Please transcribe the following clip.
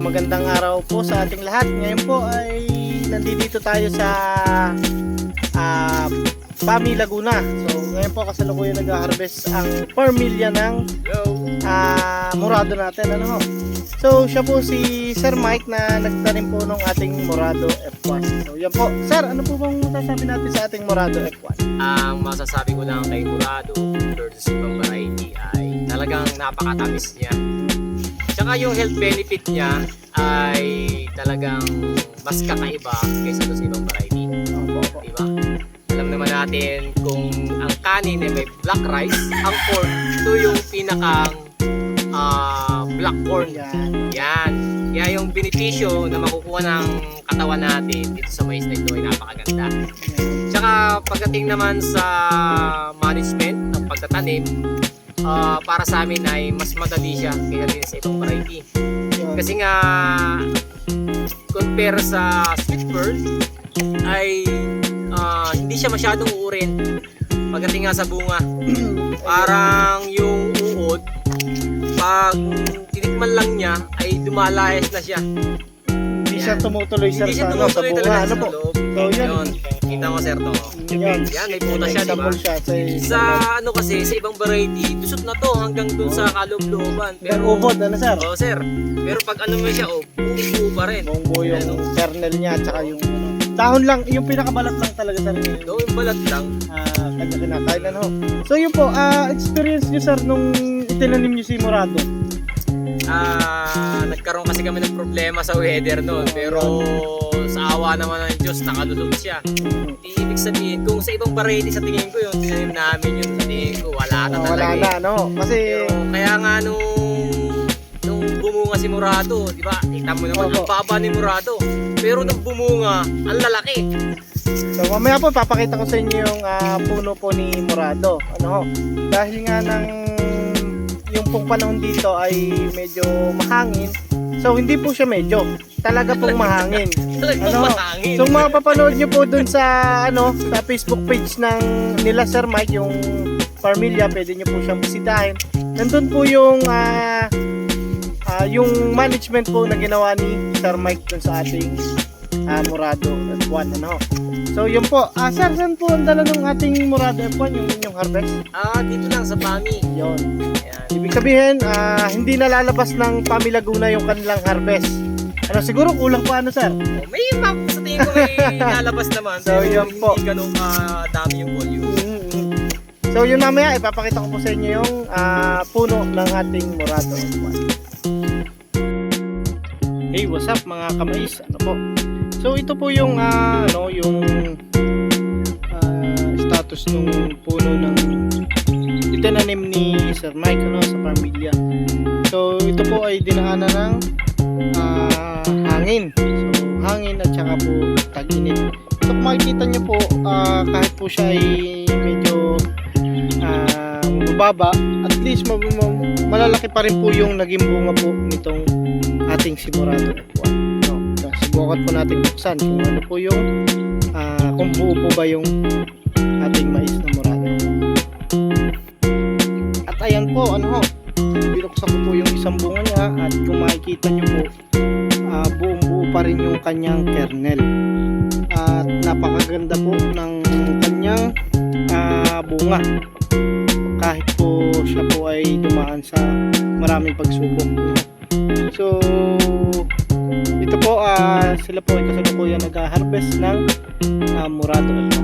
magandang araw po sa ating lahat. Ngayon po ay nandito tayo sa PAMI Laguna. So ngayon po kasalukuyan nag-harvest ang parmilya ng Morado natin. Ano ho? So siya po si Sir Mike na nagtanim po ng ating Morado F1. So yan po. Sir, ano po bang masasabi natin sa ating Morado F1? Ang masasabi ko lang kay Morado versus ibang variety ay talagang napakatamis niya. Tsaka yung health benefit niya ay talagang mas kakaiba kaysa sa ibang variety. Diba? Alam naman natin kung ang kanin ay may black rice, ang corn ito yung pinakang black corn. Yan. Kaya yung benepisyo na makukuha ng katawan natin dito sa mais na ito ay napakaganda. Tsaka pagdating naman sa management ng pagtatanim, para sa amin ay mas madali siya kaya din sa ibang variety. Kasi nga compare sa sweet pearl ay hindi siya masyadong uurin pagdating nga sa bunga. Parang yung uod pag tinikman lang niya ay dumalayas na siya. Hindi siya tumutuloy sa bunga. Ano po? So yun. Kita mo sir to. Yan, may putas siya, diba? Sa ano kasi, sa ibang variety, lusot na to hanggang dun sa kaloob-looban. Pero ubod, ano sir? Oo sir. Pero pag ano mo siya, buo pa rin. Buong buo yung kernel niya at saka yung dahon lang, yung pinakabalat lang talaga sir. Yung balat lang. Kanya kinakain ano. So yun po, experience niyo sir nung itinanim niyo si Morado? Nagkaroon kasi kami ng problema sa weather noon. Pero sa awa naman ng Diyos, nakalusog siya. Ibig sabihin, kung sa ibang variety sa tingin ko yung tinanim namin yung sa tingin ko, wala na talaga. Wala na, no? Kasi pero, kaya nga nung bumunga si Morado, di ba? Kita mo naman, ang baba ni Morado. Pero nung bumunga, ang lalaki. So mamaya po, papakita ko sa inyo yung puno po ni Morado. Ano ho? Dahil nga yung pong panahon dito ay medyo mahangin. So hindi po siya medyo, talaga pong mahangin. Mahangin. So mapapanood niyo po dun sa sa Facebook page ng nila Sir Mike, yung Parmilya, pwede niyo po siyang bisitahin. Nandun po yung management po na ginawa ni Sir Mike dun sa ating Morado F1 So yun po. Sir, saan po ang dala ng ating Morado F1 yung inyong harvest? Dito lang sa PAMI. Yun. Ibig sabihin, hindi nalalabas ng PAMI Laguna yung kanilang harvest. Siguro kulang pa sir? May sa tingin ko may lalabas naman. So yun po. Hindi ganun dami yung volume. So yun mamaya, ipapakita ko po sa inyo yung puno ng ating Morado F1. Hey, what's up mga kamais? So ito po yung yung status ng puno ng itinanim ni Sir Mike sa Parmilya. So ito po ay dinaanan ng hangin. So hangin at saka po tag-init. So kung makikita nyo po, kahit po siya ay medyo mababa, at least malalaki pa rin po yung naging bunga po nitong ating si Morado F1. Subukan po natin buksan kung ano po yung kung buo po ba yung ating mais na Morado. At ayan po, binuksan ko po yung isang bunga niya, at kung makikita nyo po, buong buo pa rin yung kanyang kernel. At napakaganda po ng kanyang bunga, kahit po siya po ay dumaan sa maraming pagsubok. So ito po, sila po ay kasalukuyan nag-harvest ng Morado F1.